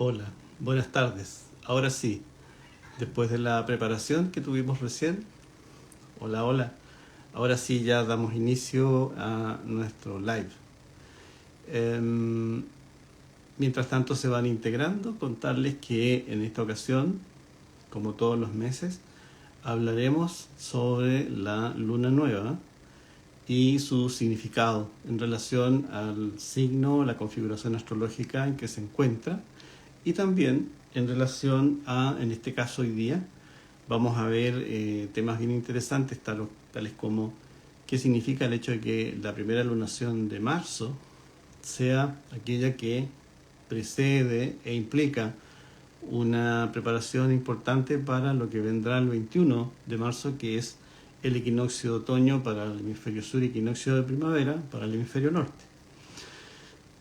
Hola, buenas tardes. Ahora sí, después de la preparación que tuvimos recién, hola, hola. Ahora sí ya damos inicio a nuestro live. Em, Mientras tanto se van integrando, contarles que en esta ocasión, como todos los meses, hablaremos sobre la luna nueva y su significado en relación al signo, la configuración astrológica en que se encuentra y también en relación a, en este caso hoy día, vamos a ver temas bien interesantes, tales como qué significa el hecho de que la primera lunación de marzo sea aquella que precede e implica una preparación importante para lo que vendrá el 21 de marzo, que es el equinoccio de otoño para el hemisferio sur y equinoccio de primavera para el hemisferio norte.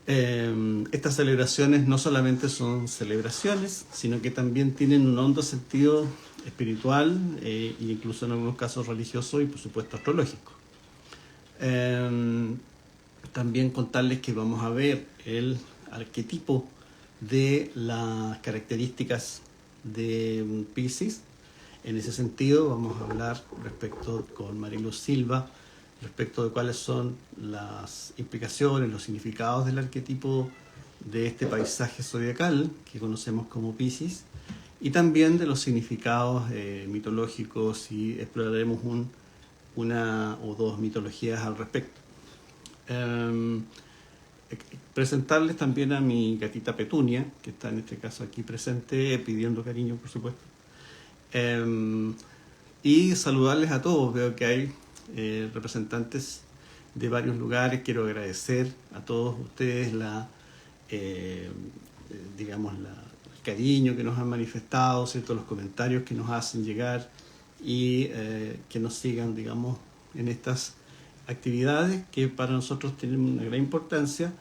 Estas celebraciones no solamente son celebraciones, sino que también tienen un hondo sentido espiritual e incluso en algunos casos religioso y por supuesto astrológico. También contarles que vamos a ver el arquetipo de las características de Piscis. En ese sentido vamos a hablar respecto con Mariluz Silva respecto de cuáles son las implicaciones, los significados del arquetipo de este paisaje zodiacal que conocemos como Piscis y también de los significados mitológicos y exploraremos una o dos mitologías al respecto. Eh, Presentarles también a mi gatita Petunia, que está en este caso aquí presente, pidiendo cariño, por supuesto. Y saludarles a todos. Veo que hay representantes de varios lugares. Quiero agradecer a todos ustedes el cariño que nos han manifestado, ¿cierto? Los comentarios que nos hacen llegar y que nos sigan, digamos, en estas actividades que para nosotros tienen una gran importancia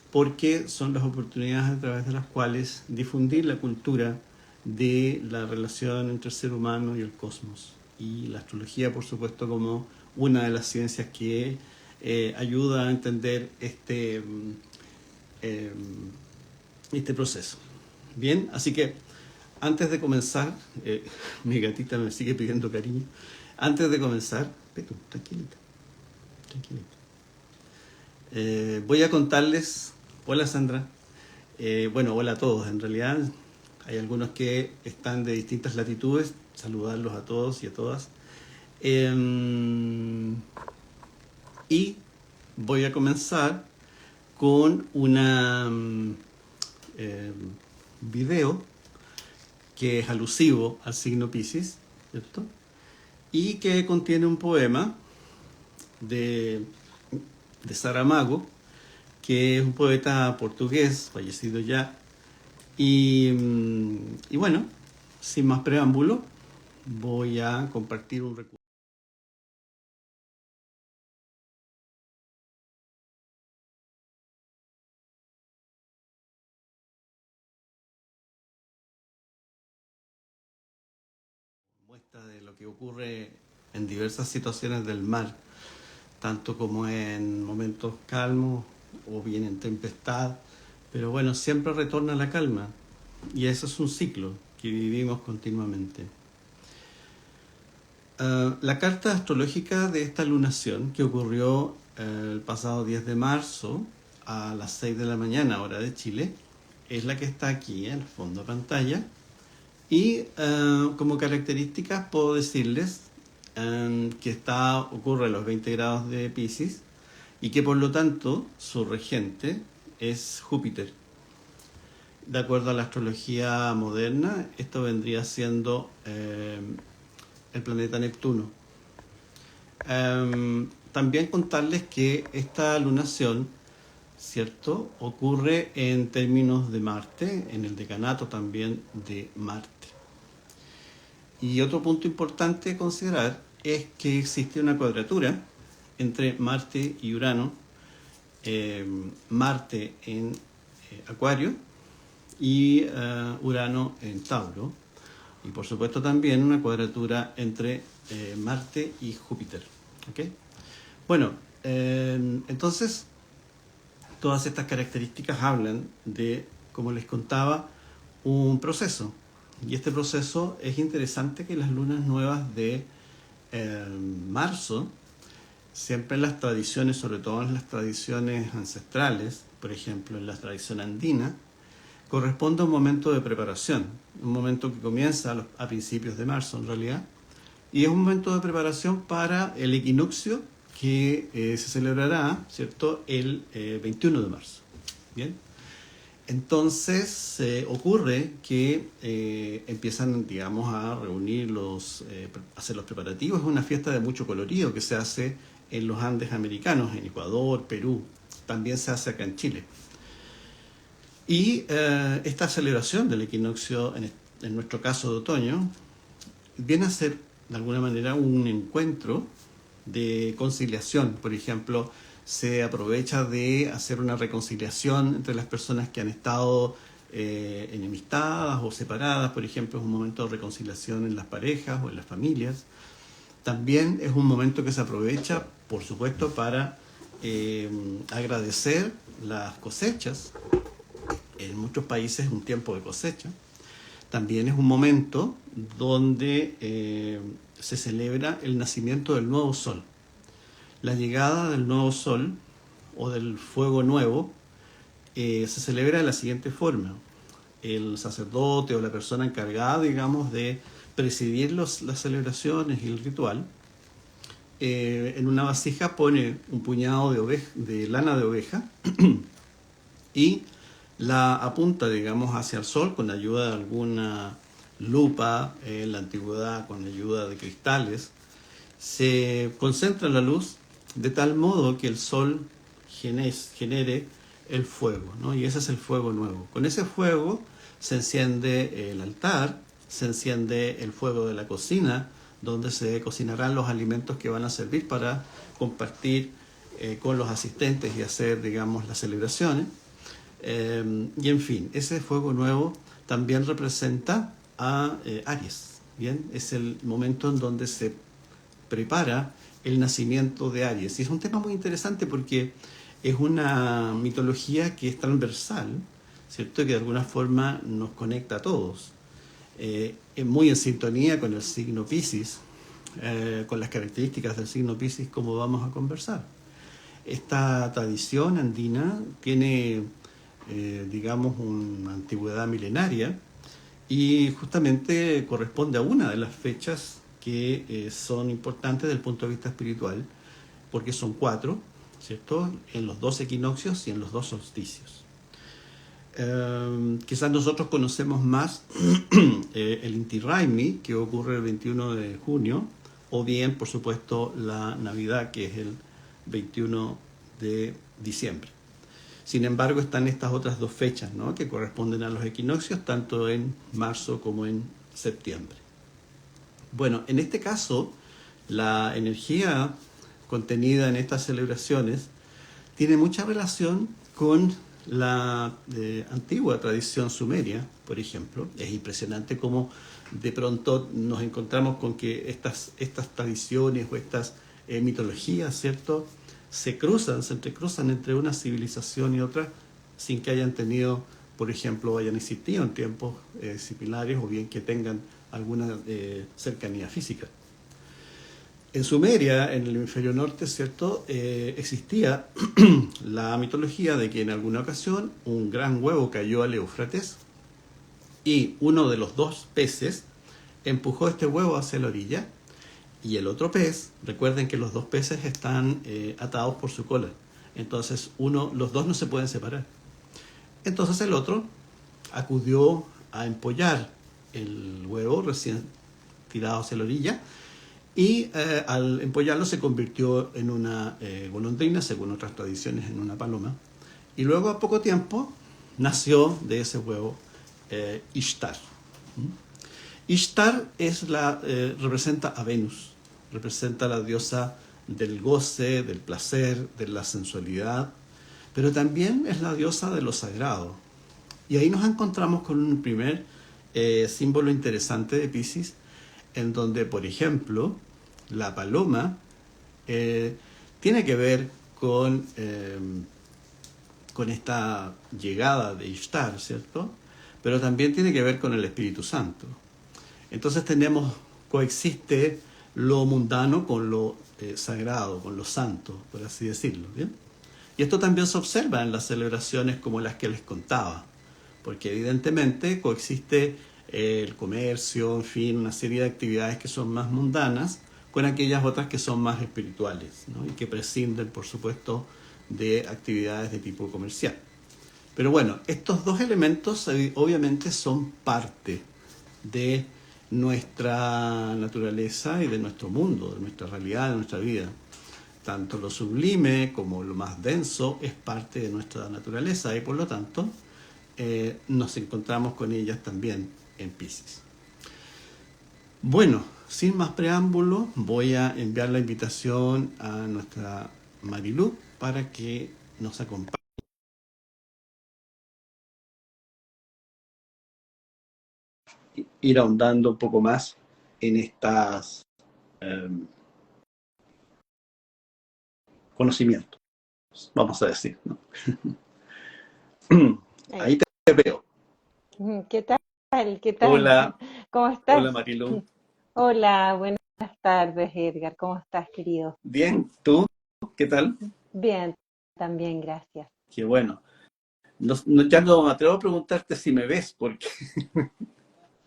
porque son las oportunidades a través de las cuales difundir la cultura de la relación entre el ser humano y el cosmos. Y la astrología, por supuesto, como una de las ciencias que ayuda a entender eh, este proceso. Bien, así que antes de comenzar, mi gatita me sigue pidiendo cariño. Antes de comenzar, Petu, tranquilita, tranquilita. Voy a contarles, hola Sandra, bueno, hola a todos, en realidad hay algunos que están de distintas latitudes, saludarlos a todos y a todas. Y voy a comenzar con una eh, video que es alusivo al signo Piscis, ¿cierto? Y que contiene un poema de, de Saramago, que es un poeta portugués, fallecido ya. Y bueno, sin más preámbulo, voy a compartir un recurso. Muestra de lo que ocurre en diversas situaciones del mar, tanto como en momentos calmos o bien en tempestad, pero bueno, siempre retorna a la calma y eso es un ciclo que vivimos continuamente. La carta astrológica de esta lunación que ocurrió el pasado 10 de marzo a las 6 de la mañana, hora de Chile, es la que está aquí en el fondo de pantalla. Y como características puedo decirles que ocurre a los 20 grados de Piscis y que por lo tanto su regente es Júpiter. De acuerdo a la astrología moderna, esto vendría siendo el planeta Neptuno. También contarles que esta lunación, ¿cierto?, ocurre en términos de Marte, en el decanato también de Marte. Y otro punto importante a considerar es que existe una cuadratura entre Marte y Urano, Marte en Acuario y Urano en Tauro, y por supuesto también una cuadratura entre Marte y Júpiter. ¿Okay? Bueno, entonces todas estas características hablan de, como les contaba, un proceso. Y este proceso es interesante que las lunas nuevas de marzo, siempre en las tradiciones, sobre todo en las tradiciones ancestrales, por ejemplo en la tradición andina, corresponde a un momento de preparación, un momento que comienza a principios de marzo en realidad, y es un momento de preparación para el equinoccio que se celebrará, ¿cierto?, el 21 de marzo. ¿Bien? Entonces ocurre que empiezan, digamos, a reunir hacer los preparativos. Es una fiesta de mucho colorido que se hace en los Andes americanos, en Ecuador, Perú, también se hace acá en Chile. Y esta celebración del equinoccio, en nuestro caso de otoño, viene a ser de alguna manera un encuentro de conciliación. Por ejemplo, se aprovecha de hacer una reconciliación entre las personas que han estado enemistadas o separadas. Por ejemplo, es un momento de reconciliación en las parejas o en las familias. También es un momento que se aprovecha, por supuesto, para agradecer las cosechas. En muchos países es un tiempo de cosecha. También es un momento donde se celebra el nacimiento del nuevo sol. La llegada del nuevo sol o del fuego nuevo se celebra de la siguiente forma. El sacerdote o la persona encargada, digamos, de presidir las celebraciones y el ritual, en una vasija pone un puñado de lana de oveja y la apunta, digamos, hacia el sol con ayuda de alguna lupa, en la antigüedad con ayuda de cristales. Se concentra la luz de tal modo que el sol genere el fuego, ¿no? Y ese es el fuego nuevo. Con ese fuego se enciende el altar, se enciende el fuego de la cocina, donde se cocinarán los alimentos que van a servir para compartir con los asistentes y hacer, digamos, las celebraciones. Y en fin, ese fuego nuevo también representa a Aries. ¿Bien? Es el momento en donde se prepara el nacimiento de Aries. Y es un tema muy interesante porque es una mitología que es transversal, ¿cierto? Que de alguna forma nos conecta a todos. Es muy en sintonía con el signo Piscis, con las características del signo Piscis, como vamos a conversar. Esta tradición andina tiene, digamos, una antigüedad milenaria y justamente corresponde a una de las fechas que son importantes desde el punto de vista espiritual, porque son 4, ¿cierto?, en los 2 equinoccios y en los 2 solsticios. Quizás nosotros conocemos más el Inti Raymi, que ocurre el 21 de junio, o bien, por supuesto, la Navidad, que es el 21 de diciembre. Sin embargo, están estas otras 2 fechas, ¿no?, que corresponden a los equinoccios, tanto en marzo como en septiembre. Bueno, en este caso, la energía contenida en estas celebraciones tiene mucha relación con la antigua tradición sumeria, por ejemplo. Es impresionante cómo de pronto nos encontramos con que estas tradiciones o estas mitologías, ¿cierto?, se entrecruzan entre una civilización y otra sin que hayan tenido, por ejemplo, hayan existido en tiempos similares o bien que tengan alguna cercanía física. En Sumeria, en el hemisferio norte, ¿cierto?, existía la mitología de que en alguna ocasión un gran huevo cayó al Éufrates y uno de los 2 peces empujó este huevo hacia la orilla y el otro pez, recuerden que los 2 peces están atados por su cola, entonces los 2 no se pueden separar. Entonces el otro acudió a empollar el huevo recién tirado hacia la orilla y al empollarlo se convirtió en una golondrina, según otras tradiciones en una paloma, y luego a poco tiempo nació de ese huevo Ishtar. Ishtar representa a Venus, representa a la diosa del goce, del placer, de la sensualidad, pero también es la diosa de lo sagrado. Y ahí nos encontramos con un primer símbolo interesante de Piscis, en donde, por ejemplo, la paloma tiene que ver con esta llegada de Ishtar, ¿cierto? pero también tiene que ver con el Espíritu Santo. Entonces coexiste lo mundano con lo sagrado, con lo santo, por así decirlo, ¿bien? Y esto también se observa en las celebraciones como las que les contaba, porque evidentemente coexiste el comercio, en fin, una serie de actividades que son más mundanas con aquellas otras que son más espirituales, ¿no? Y que prescinden, por supuesto, de actividades de tipo comercial. Pero bueno, estos dos elementos obviamente son parte de nuestra naturaleza y de nuestro mundo, de nuestra realidad, de nuestra vida. Tanto lo sublime como lo más denso es parte de nuestra naturaleza y por lo tanto nos encontramos con ellas también en Piscis. Bueno, sin más preámbulo, voy a enviar la invitación a nuestra Marilú para que nos acompañe. Ir ahondando un poco más en estas eh, conocimientos, vamos a decir, ¿no? Ahí Ahí. te veo. ¿Qué tal? ¿Qué tal? Hola, ¿Cómo hola estás? Marilu. Hola, buenas tardes, Edgar. ¿Cómo estás, querido? Bien, ¿tú? ¿Qué tal? Bien, también, gracias. Qué bueno. Ya no me atrevo a preguntarte si me ves, porque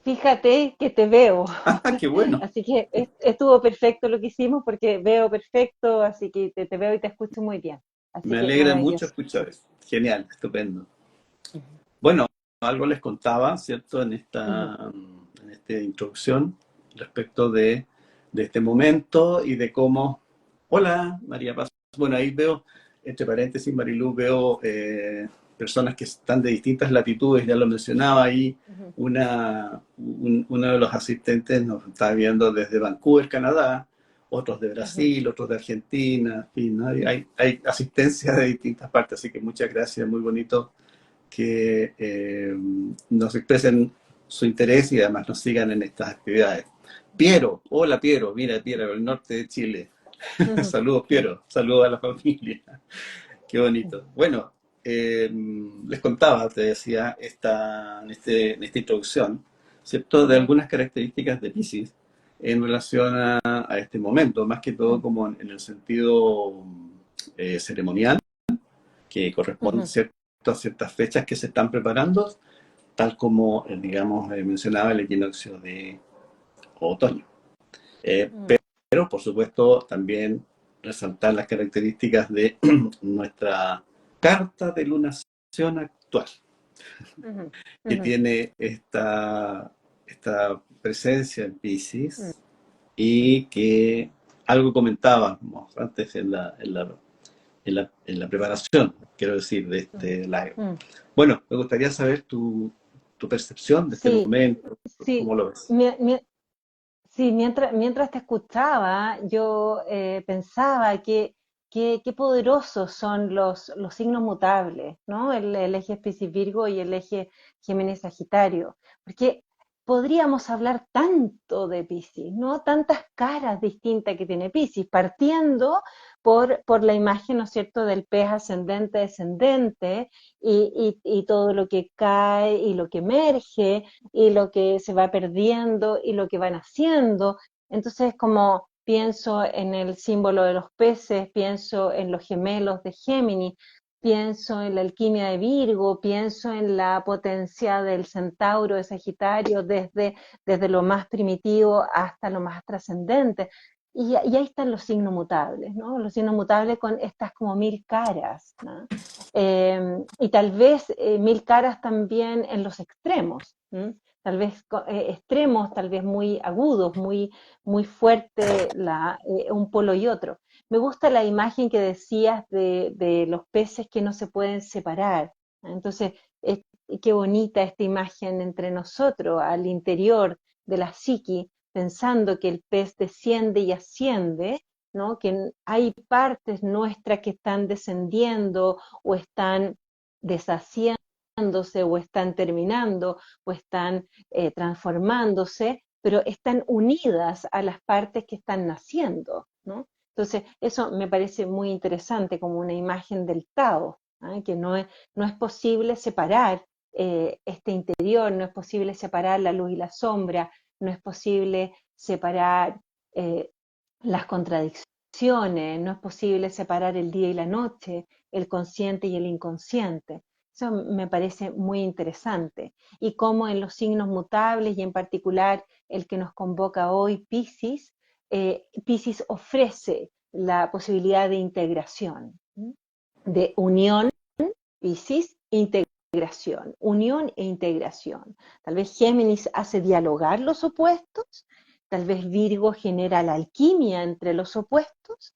Fíjate que te veo, ah, qué bueno. así que estuvo perfecto lo que hicimos porque veo perfecto, así que te veo y te escucho muy bien. Así Me que alegra mucho maravilloso. escuchar eso. Genial, estupendo. Ujú, Bueno, algo les contaba, ¿cierto? ujú, En esta introducción respecto de este momento y de cómo... Hola, María Paz. Bueno, ahí veo, entre paréntesis, Marilú, veo personas que están de distintas latitudes, ya lo mencionaba ahí, ujú, uno de los asistentes nos está viendo desde Vancouver, Canadá, otros de ujú. Brasil, otros de Argentina, en fin, ¿no? Hay asistencia de distintas partes, así que muchas gracias, muy bonito que nos expresen su interés y además nos sigan en estas actividades. Piero, hola Piero, mira Piero, del norte de Chile. Ujú, Saludos Piero, saludos a la familia. Qué bonito. Bueno, les contaba, te decía, en esta introducción, ¿cierto? De ujú, algunas características de Pisces en relación a este momento, más que todo ujú, como en el sentido ceremonial, que corresponde ujú, ¿cierto? A ciertas fechas que se están preparando, tal como, digamos, mencionaba el equinoccio de otoño. Eh, ujú, pero, por supuesto, también resaltar las características de nuestra carta de lunación actual, ujú, que ujú, tiene esta presencia en ujú, Pisces y que algo comentábamos antes en la preparación, quiero decir, de ujú, este live. ujú. Bueno, me gustaría saber tu percepción de este Sí, momento, sí. ¿cómo lo ves? Sí, mientras te escuchaba, yo pensaba qué poderosos son los signos mutables, ¿no? El eje Piscis Virgo y el eje Géminis Sagitario, porque podríamos hablar tanto de Piscis, ¿no? Tantas caras distintas que tiene Piscis, partiendo por la imagen, ¿no es cierto?, del pez ascendente, descendente, y todo lo que cae y lo que emerge y lo que se va perdiendo y lo que van haciendo. Entonces, como pienso en el símbolo de los peces, pienso en los gemelos de Géminis, pienso en la alquimia de Virgo, pienso en la potencia del centauro de Sagitario, desde lo más primitivo hasta lo más trascendente. Y ahí están los signos mutables, ¿no? Los signos mutables con estas como mil caras, ¿no? Y tal vez mil caras también en los extremos, ¿m? Tal vez extremos, tal vez muy agudos, muy fuerte un polo y otro. Me gusta la imagen que decías de los peces que no se pueden separar. Entonces, es, qué bonita esta imagen entre nosotros, al interior de la psiqui, pensando que el pez desciende y asciende, ¿no? Que hay partes nuestras que están descendiendo o están deshaciéndose o están terminando o están transformándose, pero están unidas a las partes que están naciendo, ¿no? Entonces, eso me parece muy interesante como una imagen del Tao, ¿eh? Que no es posible separar este interior, no es posible separar la luz y la sombra, no es posible separar eh, las contradicciones, no es posible separar el día y la noche, el consciente y el inconsciente. Eso me parece muy interesante. Y cómo en los signos mutables y en particular el que nos convoca hoy, Piscis, Piscis ofrece la posibilidad de integración, de unión, Piscis, integración, unión e integración. Tal vez Géminis hace dialogar los opuestos, tal vez Virgo genera la alquimia entre los opuestos,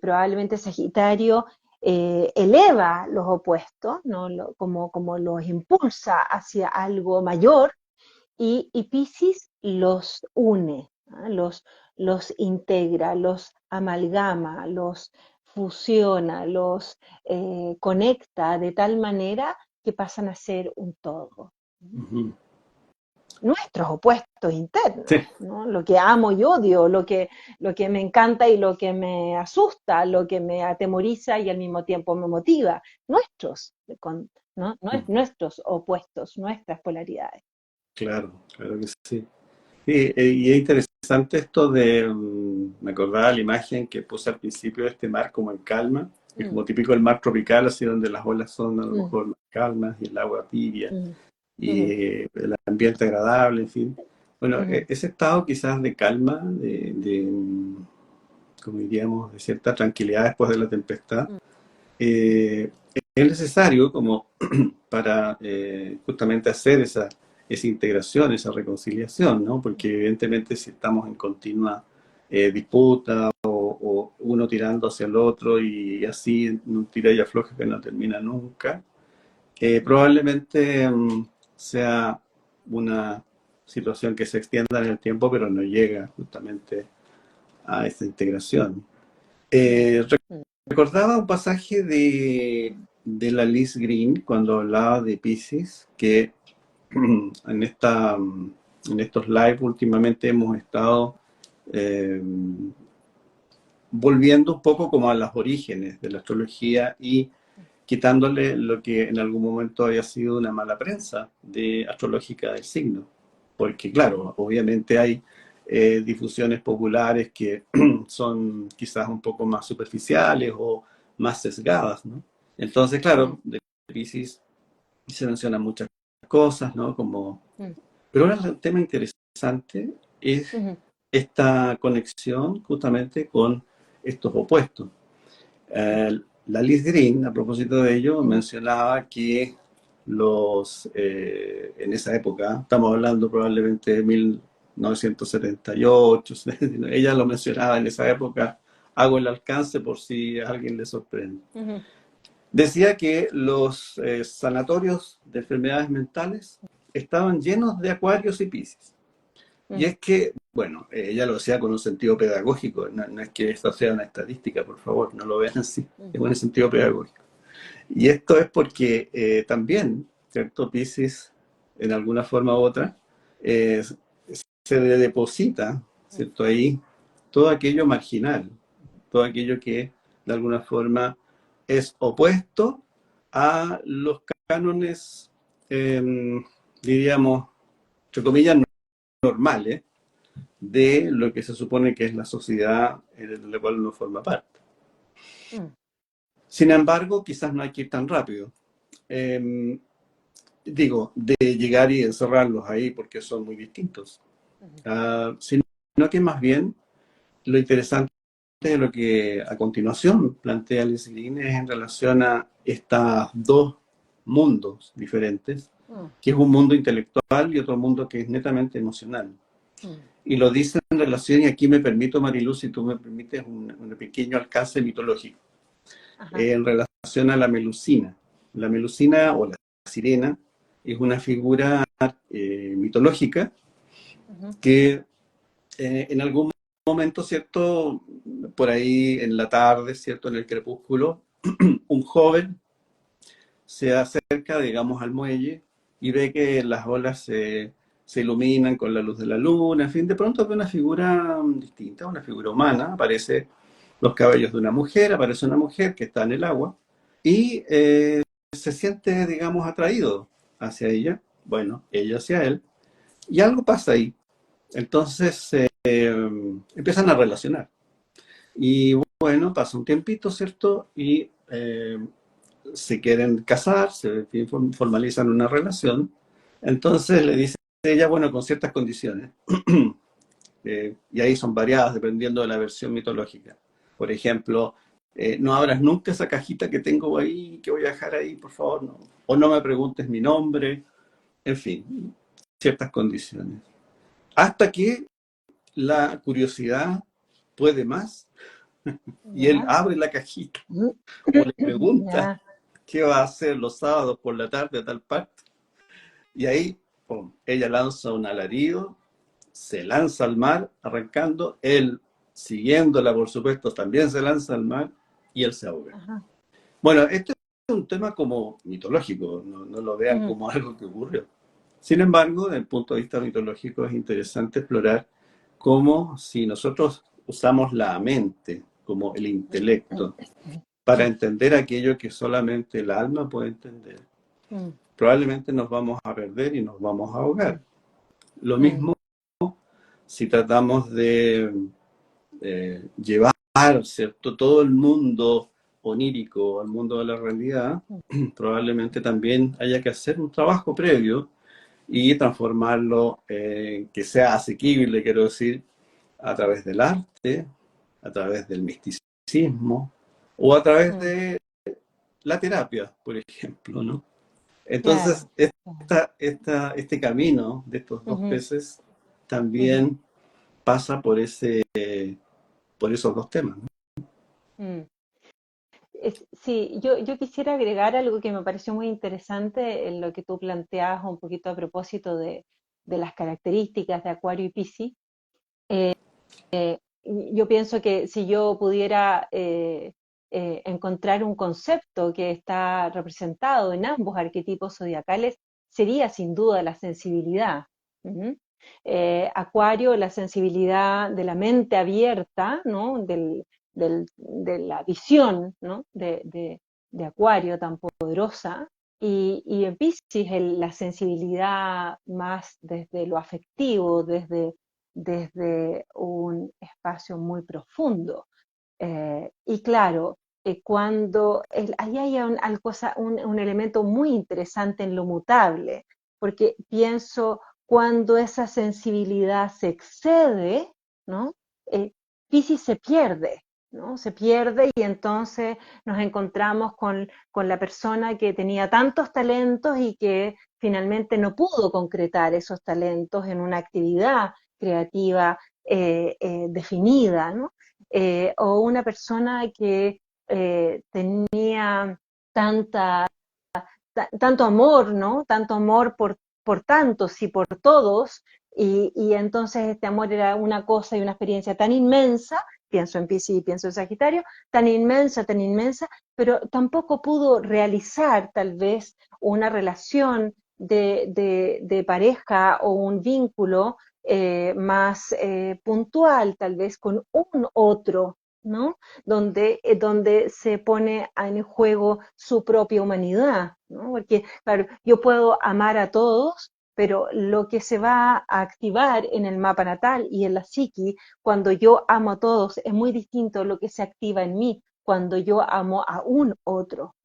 probablemente Sagitario eleva los opuestos, ¿no? Como los impulsa hacia algo mayor, y Piscis los une, ¿ah? Los integra, los amalgama, los fusiona, los conecta de tal manera que pasan a ser un todo. Ujú. Nuestros opuestos Sí, internos, ¿no? Lo que amo y odio, lo que me encanta y lo que me asusta, lo que me atemoriza y al mismo tiempo me motiva. Nuestros, ¿no? Nuestros opuestos, nuestras polaridades. claro, claro que sí. Sí, y es interesante esto de, me acordaba la imagen que puse al principio de este mar como en calma, es Mm, como típico del mar tropical, así donde las olas son a lo mm, mejor más calmas y el agua tibia mm, y mm, el ambiente agradable, en fin. Bueno, mm, ese estado quizás de calma, como diríamos, de cierta tranquilidad después de la tempestad, mm, es necesario como para justamente hacer esa integración, esa reconciliación, ¿no? Porque evidentemente si estamos en continua disputa o uno tirando hacia el otro y así en un tira y afloja que no termina nunca, probablemente sea una situación que se extienda en el tiempo, pero no llega justamente a esa integración. mm, Eh, mm, Recordaba un pasaje de la Liz Green cuando hablaba de Pisces, que en estos live últimamente hemos estado eh, volviendo un poco como a los orígenes de la astrología y quitándole lo que en algún momento había sido una mala prensa de astrológica del signo. Porque claro, obviamente hay difusiones populares que son quizás un poco más superficiales o más sesgadas, ¿no? Entonces, mm, claro, de Pisces se mencionan muchas cosas, ¿no? Como... mm, Pero ahora el tema interesante es mm, esta conexión justamente con estos opuestos. La Liz Green, a propósito de ello, mm, mencionaba que en esa época, estamos hablando probablemente de 1978, ella lo mencionaba en esa época, hago el alcance por si a alguien le sorprende. mm, Decía que los sanatorios de enfermedades mentales estaban llenos de acuarios y piscis. Y mm, es que, bueno, ella lo decía con un sentido pedagógico, no es que esto sea una estadística, por favor, no lo vean así, mm, es un sentido pedagógico. Y esto es porque también, ¿cierto? Piscis, en alguna forma u otra, eh, se deposita, mm, ¿cierto? Ahí todo aquello marginal, todo aquello que de alguna forma es opuesto a los cánones, diríamos, entre comillas, normales de lo que se supone que es la sociedad en la cual uno forma parte. mm, Sin embargo, quizás no hay que ir tan rápido. Eh, Digo, de llegar y encerrarlos ahí porque son muy distintos. mm, Sino que más bien lo interesante de lo que a continuación plantea Liz Green es en relación a estos dos mundos diferentes, mm, que es un mundo intelectual y otro mundo que es netamente emocional. mm. Y lo dice en relación, y aquí me permito, Mariluz, si tú me permites, un pequeño alcance mitológico, Ajá. en relación a la melusina. La melusina o la sirena es una figura mitológica Ujú, que en algún momento, ¿cierto? Por ahí en la tarde, ¿cierto? En el crepúsculo, un joven se acerca, digamos, al muelle y ve que las olas se iluminan con la luz de la luna, en fin, de pronto ve una figura distinta, una figura humana, aparece los cabellos de una mujer, aparece una mujer que está en el agua y se siente, digamos, atraído hacia ella, bueno, ella hacia él, y algo pasa ahí. Entonces empiezan a relacionar. Y bueno, pasa un tiempito, ¿cierto? Y se quieren casar, se formalizan una relación. Entonces le dice ella, bueno, con ciertas condiciones. Y ahí son variadas dependiendo de la versión mitológica. Por ejemplo, no abras nunca esa cajita que tengo ahí, que voy a dejar ahí, por favor, no. O no me preguntes mi nombre, en fin, ciertas condiciones. Hasta que la curiosidad puede más y él Ya. abre la cajita o le pregunta Ya. qué va a hacer los sábados por la tarde a tal parte. Y ahí, pum, ella lanza un alarido, se lanza al mar arrancando, él siguiéndola, por supuesto, también se lanza al mar y él se ahoga. Ajá. Bueno, este es un tema como mitológico, no lo vean Mm, como algo que ocurrió. Sin embargo, desde el punto de vista mitológico es interesante explorar cómo si nosotros usamos la mente como el intelecto para entender aquello que solamente el alma puede entender, mm, probablemente nos vamos a perder y nos vamos a ahogar. Lo mm, mismo si tratamos de llevar, ¿cierto?, todo el mundo onírico al mundo de la realidad, mm, probablemente también haya que hacer un trabajo previo y transformarlo en que sea asequible, quiero decir, a través del arte, a través del misticismo o a través mm. de la terapia, por ejemplo, ¿no? Entonces, Claro. Claro. este camino de estos dos Ujú, peces ujú, también pasa por esos dos temas, ¿no? mm. Sí, yo quisiera agregar algo que me pareció muy interesante en lo que tú planteabas un poquito a propósito de las características de Acuario y Piscis. Yo pienso que si yo pudiera encontrar un concepto que está representado en ambos arquetipos zodiacales, sería sin duda la sensibilidad. Ujú. Acuario, la sensibilidad de la mente abierta, ¿no? De la visión, ¿no? De Acuario tan poderosa. Y en Piscis la sensibilidad más desde lo afectivo, desde un espacio muy profundo. Y claro, ahí hay un elemento muy interesante en lo mutable, porque pienso cuando esa sensibilidad se excede, ¿no? Eh, Piscis se pierde, ¿no? Se pierde y entonces nos encontramos con la persona que tenía tantos talentos y que finalmente no pudo concretar esos talentos en una actividad creativa definida, ¿no? O una persona que tenía tanta, tanto amor, ¿no? Tanto amor por tantos y por todos, y entonces este amor era una cosa y una experiencia tan inmensa, pienso en Piscis y pienso en Sagitario, tan inmensa, pero tampoco pudo realizar tal vez una relación de pareja o un vínculo más puntual, tal vez con un otro, ¿no? Donde se pone en juego su propia humanidad, ¿no? Porque, claro, yo puedo amar a todos, pero lo que se va a activar en el mapa natal y en la psiqui, cuando yo amo a todos, es muy distinto a lo que se activa en mí cuando yo amo a un otro,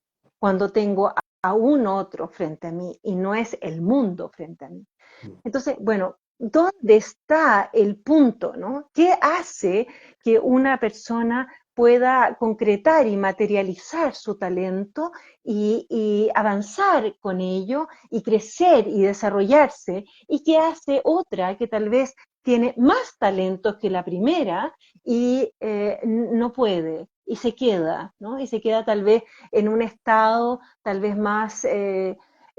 cuando tengo a un otro frente a mí y no es el mundo frente a mí. Entonces, bueno, ¿dónde está el punto, no? ¿Qué hace que una persona pueda concretar y materializar su talento y avanzar con ello y crecer y desarrollarse? ¿Y qué hace otra que tal vez tiene más talentos que la primera y no puede? Y se queda, ¿no? Y se queda tal vez en un estado tal vez más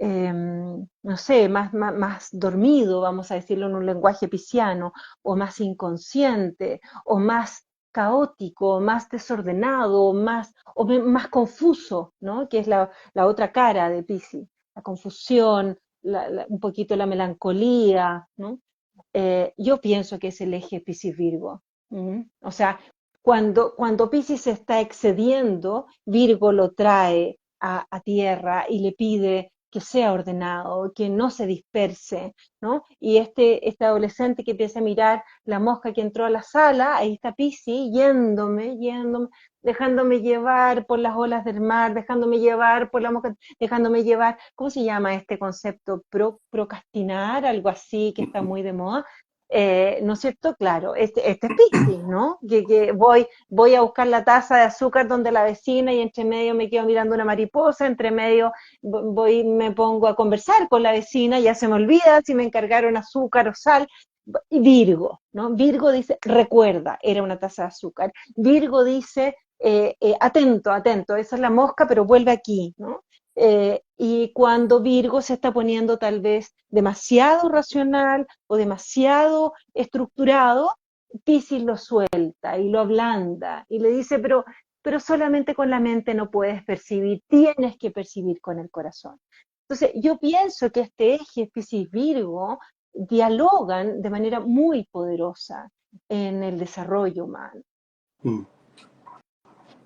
no sé, más dormido, vamos a decirlo en un lenguaje pisciano, o más inconsciente, o más caótico, o más desordenado, más confuso, ¿no? Que es la otra cara de Piscis, la confusión, un poquito la melancolía, ¿no? Yo pienso que es el eje Piscis-Virgo. O sea, cuando Piscis se está excediendo, Virgo lo trae a tierra y le pide que sea ordenado, que no se disperse, ¿no? Y este adolescente que empieza a mirar la mosca que entró a la sala, ahí está Pisi, yéndome, dejándome llevar por las olas del mar, dejándome llevar por la mosca, dejándome llevar, ¿cómo se llama este concepto? Procrastinar, algo así que está muy de moda. ¿No es cierto? Claro, este es Piscis, ¿no? Que voy a buscar la taza de azúcar donde la vecina y entre medio me quedo mirando una mariposa, entre medio me pongo a conversar con la vecina, ya se me olvida si me encargaron azúcar o sal. Y Virgo, ¿no? Virgo dice, recuerda, era una taza de azúcar. Virgo dice, atento, atento, esa es la mosca, pero vuelve aquí, ¿no? Y cuando Virgo se está poniendo tal vez demasiado racional o demasiado estructurado, Piscis lo suelta y lo ablanda y le dice, pero solamente con la mente no puedes percibir, tienes que percibir con el corazón. Entonces, yo pienso que este eje Piscis-Virgo dialogan de manera muy poderosa en el desarrollo humano. Mm.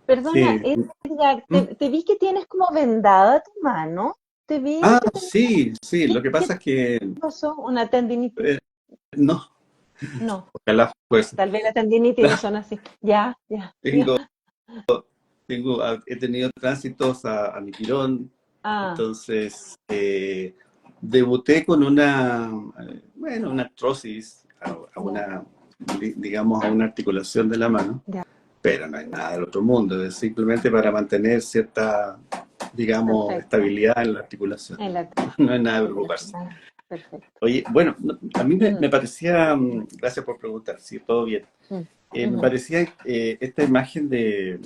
Perdona, Sí. Edgar, Mm. te vi que tienes como vendada tu mano. Te vi Ah, que tenías, sí, sí, ¿qué, lo que qué pasa es que pasó? ¿Una tendinitis? eh, no, No, ojalá fuese. tal vez la tendinitis no son así. Ya, ya, ya. Tengo, he tenido tránsitos a mi quirón, Ah, entonces debuté con bueno, una artrosis, ya, digamos, a una articulación de la mano, ya, pero no hay nada del otro mundo, es simplemente para mantener cierta, digamos, perfecto. estabilidad en la articulación. En la, No es nada de en la- preocuparse. ah, perfecto. Oye, bueno, a mí me Mm, parecía, gracias por preguntar, sí, todo bien. mm, Me ujú, parecía esta imagen de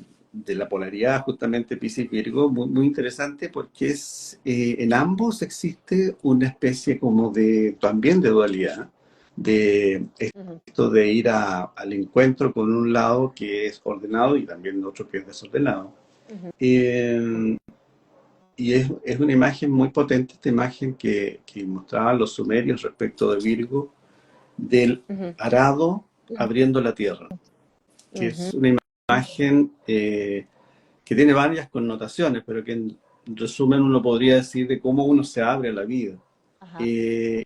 la polaridad, justamente Piscis-Virgo, muy, muy interesante porque en ambos existe una especie como de, también de dualidad, de ujú, esto de ir al encuentro con un lado que es ordenado y también otro que es desordenado. ujú, Eh, y es una imagen muy potente, esta imagen que mostraban los sumerios respecto de Virgo, del ujú, arado abriendo la tierra, que ujú, es una imagen que tiene varias connotaciones, pero que en resumen uno podría decir de cómo uno se abre a la vida. ajá, Eh,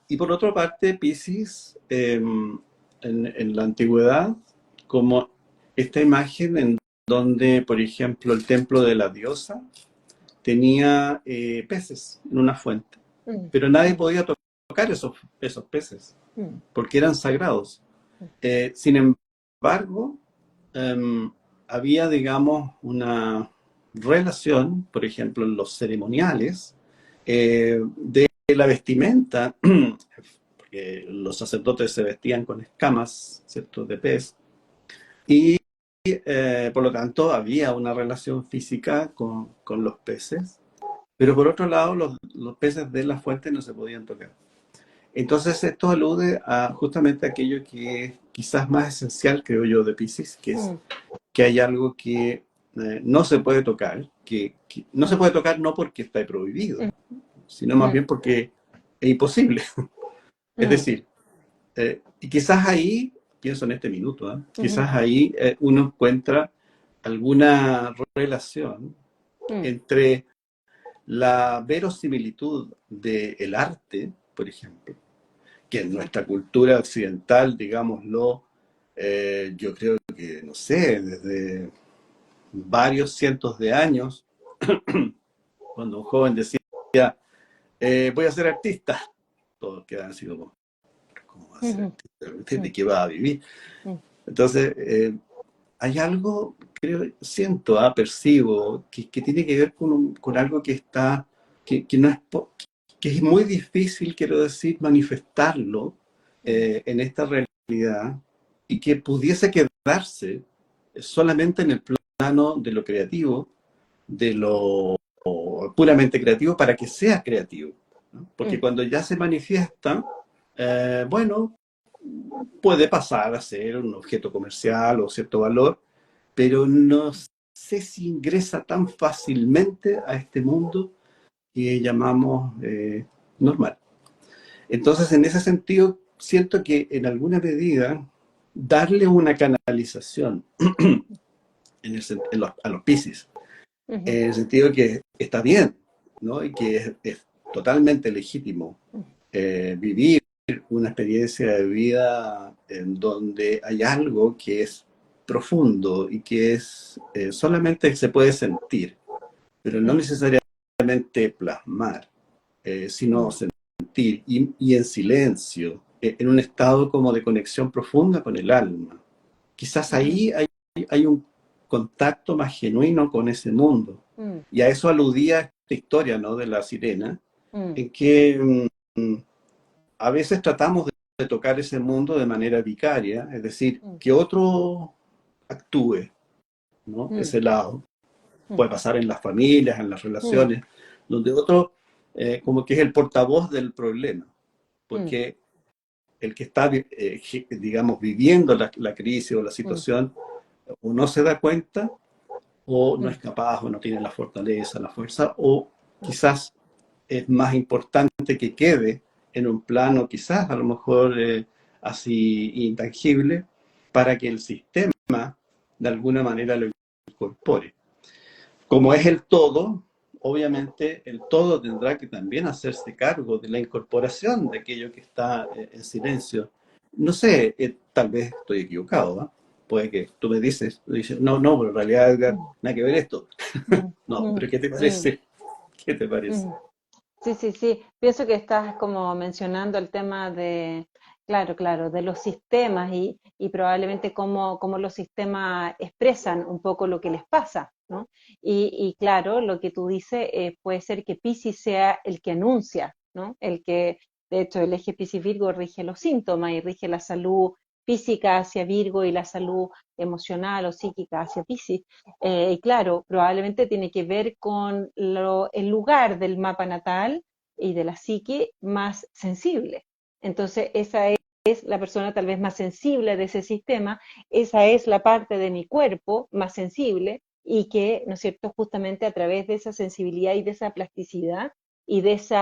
y por otra parte, Piscis, en la antigüedad, como esta imagen en donde, por ejemplo, el templo de la diosa tenía peces en una fuente, mm, pero nadie mm, podía tocar esos peces mm, porque eran sagrados. mm, Sin embargo, eh, había, digamos, una relación, por ejemplo, en los ceremoniales, de la vestimenta, porque los sacerdotes se vestían con escamas, ¿cierto?, de pez, y por lo tanto había una relación física con los peces, pero por otro lado los peces de la fuente no se podían tocar. Entonces esto alude a justamente aquello que es quizás más esencial, creo yo, de Piscis, que es mm, que hay algo que no se puede tocar, que no se mm, puede tocar no porque está prohibido, mm, sino más mm, bien porque es imposible. Es mm, decir, y quizás ahí, pienso en este minuto, ujú, quizás ahí uno encuentra alguna relación mm, entre la verosimilitud del arte, por ejemplo, que en ajá, nuestra cultura occidental, digámoslo, yo creo que, no sé, desde varios cientos de años, cuando un joven decía, voy a ser artista, todos quedan así como, ¿cómo va a ser ujú, artista? mm, ¿De qué va a vivir? mm, Entonces, hay algo, creo, siento, percibo, que tiene que ver con algo que está, que no es, que es muy difícil, quiero decir, manifestarlo mm, en esta realidad y que pudiese quedarse solamente en el plano de lo creativo, de lo puramente creativo, para que sea creativo, ¿no? Porque mm, cuando ya se manifiesta, bueno, puede pasar a ser un objeto comercial o cierto valor, pero no sé si ingresa tan fácilmente a este mundo que llamamos normal. Entonces, en ese sentido, siento que en alguna medida darle una canalización a los Piscis, ujú, en el sentido que está bien, ¿no? Y que es totalmente legítimo vivir una experiencia de vida en donde hay algo que es profundo y que es solamente se puede sentir, pero no mm, necesariamente plasmar, sino mm, sentir y en silencio, en un estado como de conexión profunda con el alma. Quizás mm, ahí hay un contacto más genuino con ese mundo. mm, Y a eso aludía esta historia, ¿no? De la sirena, mm, en que a veces tratamos de tocar ese mundo de manera vicaria, es decir, mm, que otro actúe, ¿no? mm, Ese lado. mm, Puede pasar en las familias, en las mm, relaciones, donde otro como que es el portavoz del problema, mm, porque el que está, digamos, viviendo la crisis o la mm, situación, o no se da cuenta, o no mm, es capaz, o no tiene la fortaleza, la fuerza, o quizás es más importante que quede en un plano quizás a lo mejor así intangible para que el sistema de alguna manera lo incorpore. Como es el todo, obviamente el todo tendrá que también hacerse cargo de la incorporación de aquello que está en silencio. No sé, tal vez estoy equivocado, ¿eh? Puede que tú dices, no, no, pero en realidad, Edgar, mm, nada que ver esto. mm, No, mm, pero ¿qué te mm, parece? ¿Qué te parece? mm. Sí, sí, sí. Pienso que estás como mencionando el tema claro, claro, de los sistemas y probablemente cómo los sistemas expresan un poco lo que les pasa, ¿no? Y claro, lo que tú dices puede ser que Piscis sea el que anuncia, ¿no? De hecho, el eje Piscis-Virgo rige los síntomas y rige la salud física hacia Virgo y la salud emocional o psíquica hacia Piscis. Y claro, probablemente tiene que ver con el lugar del mapa natal y de la psique más sensible. Entonces, esa es la persona tal vez más sensible de ese sistema, esa es la parte de mi cuerpo más sensible y que, ¿no es cierto?, justamente a través de esa sensibilidad y de esa plasticidad y de ese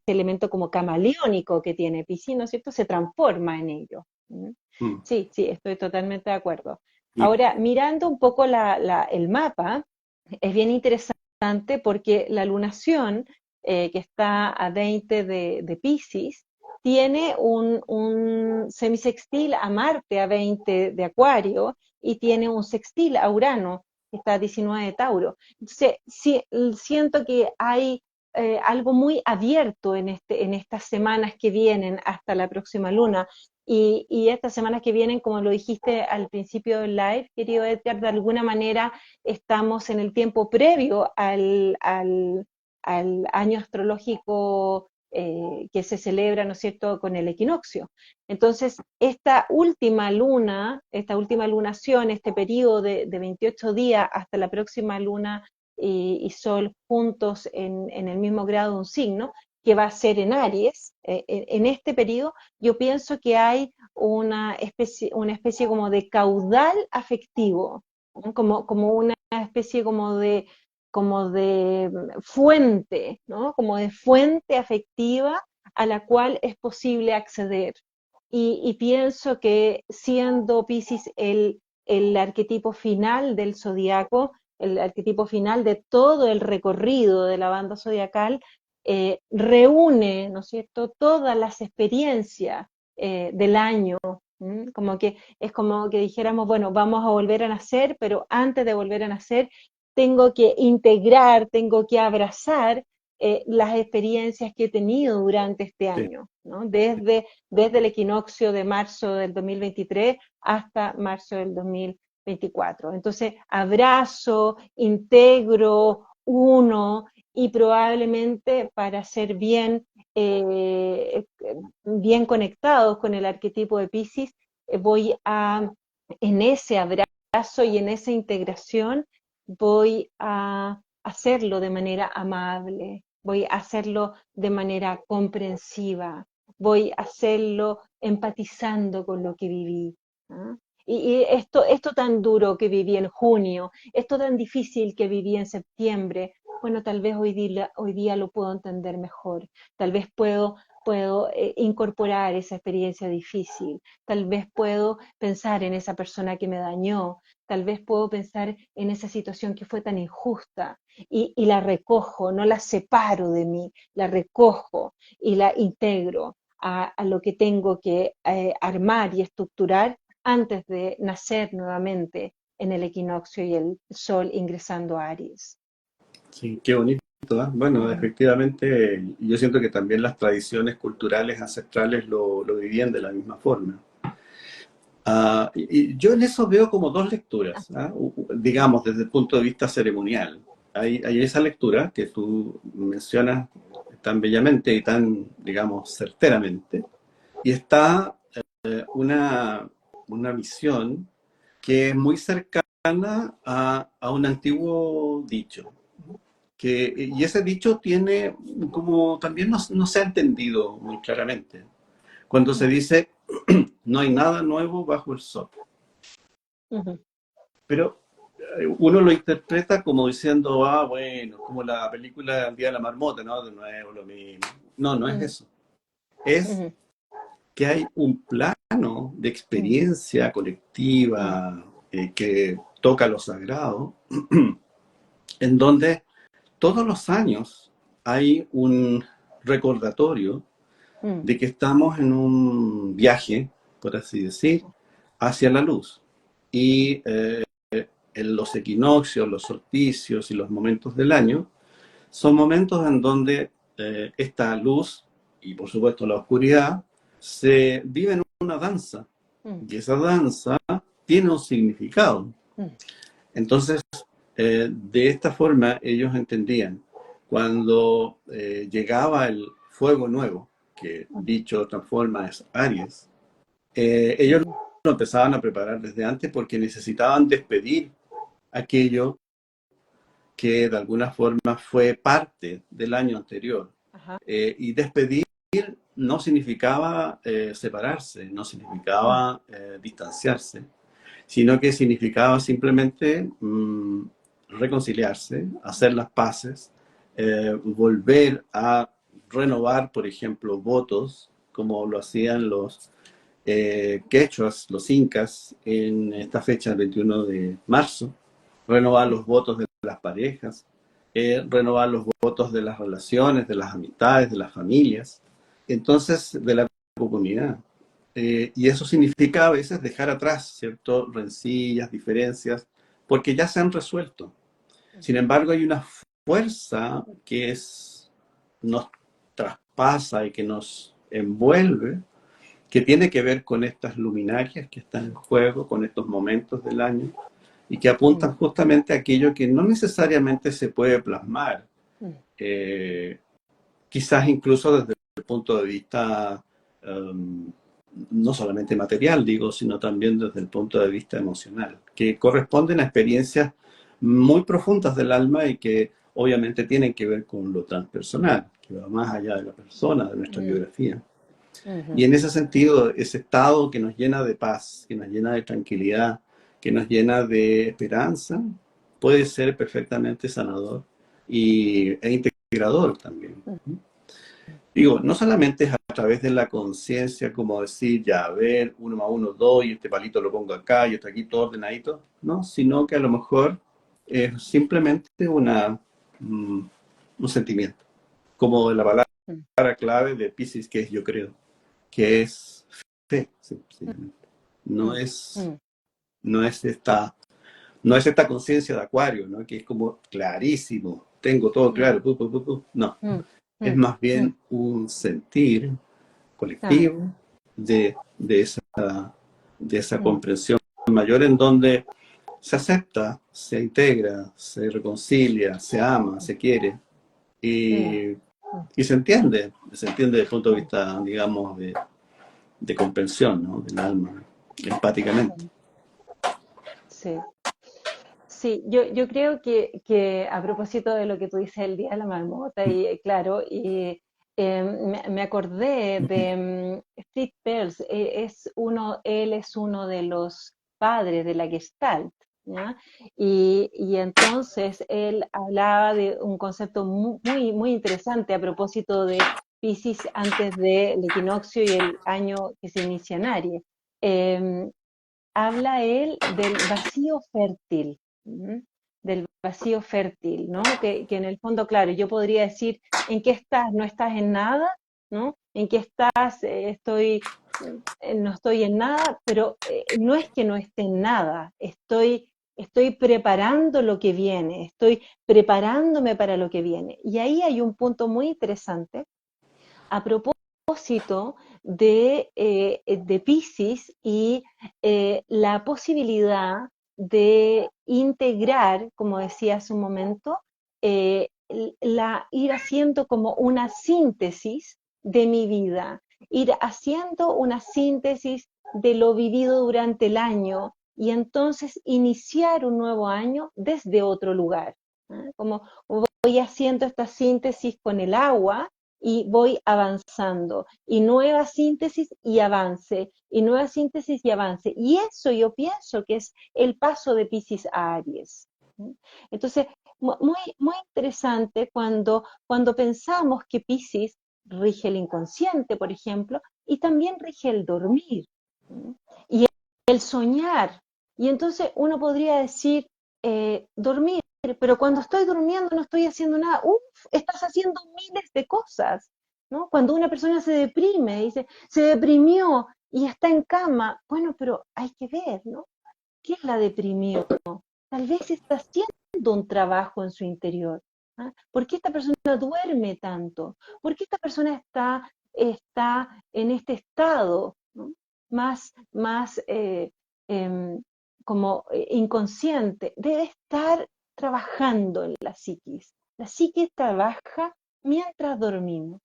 elemento como camaleónico que tiene Piscis, ¿no es cierto?, se transforma en ello. ¿Mm? Mm. Sí, sí, estoy totalmente de acuerdo. Y Ahora, mirando un poco el mapa, es bien interesante porque la lunación, que está a 20 de Piscis, tiene un semisextil a Marte a 20 de Acuario y tiene un sextil a Urano, que está a 19 de Tauro. Entonces, sí, siento que hay algo muy abierto en estas semanas que vienen hasta la próxima luna. Y estas semanas que vienen, como lo dijiste al principio del live, querido Edgar, de alguna manera estamos en el tiempo previo al año astrológico que se celebra, ¿no es cierto?, con el equinoccio. Entonces, esta última lunación, este periodo de 28 días hasta la próxima luna y Sol juntos en el mismo grado de un signo, que va a ser en Aries, en este periodo, yo pienso que hay una especie como de caudal afectivo, ¿no? Como una especie como de fuente, ¿no? Como de fuente afectiva a la cual es posible acceder. Y pienso que siendo Piscis el arquetipo final del zodiaco, el arquetipo final de todo el recorrido de la banda zodiacal, reúne, ¿no es cierto?, todas las experiencias del año. Como que es como que dijéramos, bueno, vamos a volver a nacer, pero antes de volver a nacer tengo que integrar, tengo que abrazar las experiencias que he tenido durante este sí, año, ¿no? Desde el equinoccio de marzo del 2023 hasta marzo del 2024. Entonces, abrazo, integro, uno y probablemente para ser bien conectados con el arquetipo de Piscis, en ese abrazo y en esa integración, voy a hacerlo de manera amable, voy a hacerlo de manera comprensiva, voy a hacerlo empatizando con lo que viví. ¿Ah? Y esto tan duro que viví en junio, esto tan difícil que viví en septiembre, bueno, tal vez hoy día lo puedo entender mejor, tal vez puedo incorporar esa experiencia difícil, tal vez puedo pensar en esa persona que me dañó, tal vez puedo pensar en esa situación que fue tan injusta y la recojo, no la separo de mí, la recojo y la integro a lo que tengo que armar y estructurar antes de nacer nuevamente en el equinoccio y el sol ingresando a Aries. Sí, qué bonito, ¿ah? Bueno, Mm, efectivamente, yo siento que también las tradiciones culturales ancestrales lo vivían de la misma forma. Y yo en eso veo como dos lecturas, ¿ah? Digamos, desde el punto de vista ceremonial. Hay esa lectura que tú mencionas tan bellamente y tan, digamos, certeramente, y está una, una visión que es muy cercana a un antiguo dicho. Y ese dicho tiene como también no se ha entendido muy claramente. Cuando se mm, dice, no hay nada nuevo bajo el sol. ujú, Pero uno lo interpreta como diciendo, bueno, como la película El Día de la Marmota, ¿no? De nuevo lo mismo. No, no es ujú, eso. Es ujú, que hay un plano de mm, experiencia mm, colectiva que toca lo sagrado, en donde todos los años hay un recordatorio mm, de que estamos en un viaje, por así decir, hacia la luz. Y en los equinoccios, los solsticios y los momentos del año son momentos en donde esta luz y por supuesto la oscuridad se vive en una danza. mm, Y esa danza tiene un significado. mm, Entonces, de esta forma ellos entendían, cuando llegaba el fuego nuevo, que dicho de otra forma es Aries, ellos mm, lo empezaban a preparar desde antes porque necesitaban despedir aquello que de alguna forma fue parte del año anterior. ajá, Y despedir no significaba separarse, no mm, significaba distanciarse, sino que significaba simplemente reconciliarse, hacer las paces, volver a renovar, por ejemplo, votos, como lo hacían los quechuas, los incas, en esta fecha, el 21 de marzo, renovar mm, los votos de las parejas, renovar los votos de las relaciones, de las amistades, de las familias, entonces de la comunidad. Y eso significa a veces dejar atrás, ¿cierto? Rencillas, diferencias, porque ya se han resuelto. Sin embargo, hay una fuerza que nos traspasa y que nos envuelve, que tiene que ver con estas luminarias que están en juego, con estos momentos del año, y que mm, apuntan justamente a aquello que no necesariamente se puede plasmar, mm, eh, quizás incluso desde el punto de vista um, no solamente material, digo, sino también desde el punto de vista emocional, que corresponden a experiencias muy profundas del alma y que obviamente tienen que ver con lo transpersonal, que va más allá de la persona, de nuestra mm, biografía. ujú, Y en ese sentido, ese estado que nos llena de paz, que nos llena de tranquilidad, que nos llena de esperanza, puede ser perfectamente sanador e integrador también. mm, Digo, no solamente es a través de la conciencia, como decir, ya, a ver, uno más uno, dos, y este palito lo pongo acá, y esto aquí, todo ordenadito, ¿no? Sino que a lo mejor es simplemente mm, un sentimiento, como la mm, palabra clave de Pisces, que es yo creo, que es fe, sencillamente. No mm, es, mm, no es esta, no es esta conciencia de Acuario, ¿no? Que es como clarísimo, tengo todo mm, claro, no, mm, es mm, más mm, bien un sentir ah, colectivo de esa mm, comprensión mayor en donde se acepta, se integra, se reconcilia, se ama, se quiere mm, y, mm, y se entiende desde el punto de mm, vista, digamos, de comprensión, ¿no? Del alma, empáticamente. mm. Sí. Sí, yo creo que a propósito de lo que tú dices el día de la marmota, y claro, y me acordé de Fritz Perls, él es uno de los padres de la Gestalt, ¿ya? Y entonces él hablaba de un concepto muy, muy interesante a propósito de Piscis antes del equinoccio y el año que se inicia en Aries. Em, Habla él del vacío fértil, ¿m? del vacío fértil, ¿no? Que en el fondo, claro, yo podría decir, ¿en qué estás? ¿No estás en nada? ¿No? ¿En qué estás? No estoy en nada, pero no es que no esté en nada, estoy preparando lo que viene, estoy preparándome para lo que viene. Y ahí hay un punto muy interesante a propósito de Piscis y la posibilidad de integrar, como decía hace un momento, ir haciendo como una síntesis de mi vida, ir haciendo una síntesis de lo vivido durante el año y entonces iniciar un nuevo año desde otro lugar. Como voy haciendo esta síntesis con el agua y voy avanzando, y nueva síntesis y avance, y nueva síntesis y avance. Y eso yo pienso que es el paso de Piscis a Aries. Entonces, muy interesante cuando pensamos que Piscis rige el inconsciente, por ejemplo, y también rige el dormir y el soñar. Y entonces uno podría decir, dormir, pero cuando estoy durmiendo no estoy haciendo nada. Uf, estás haciendo miles de cosas, ¿no? Cuando una persona se deprime, dice, se deprimió y está en cama, bueno, pero hay que ver, ¿no? ¿Qué la deprimió? Tal vez está haciendo un trabajo en su interior. ¿Ah? ¿Por qué esta persona duerme tanto? ¿Por qué esta persona está en este estado, ¿no? Más como inconsciente? Debe estar trabajando en la psiquis. La psiquis trabaja mientras dormimos.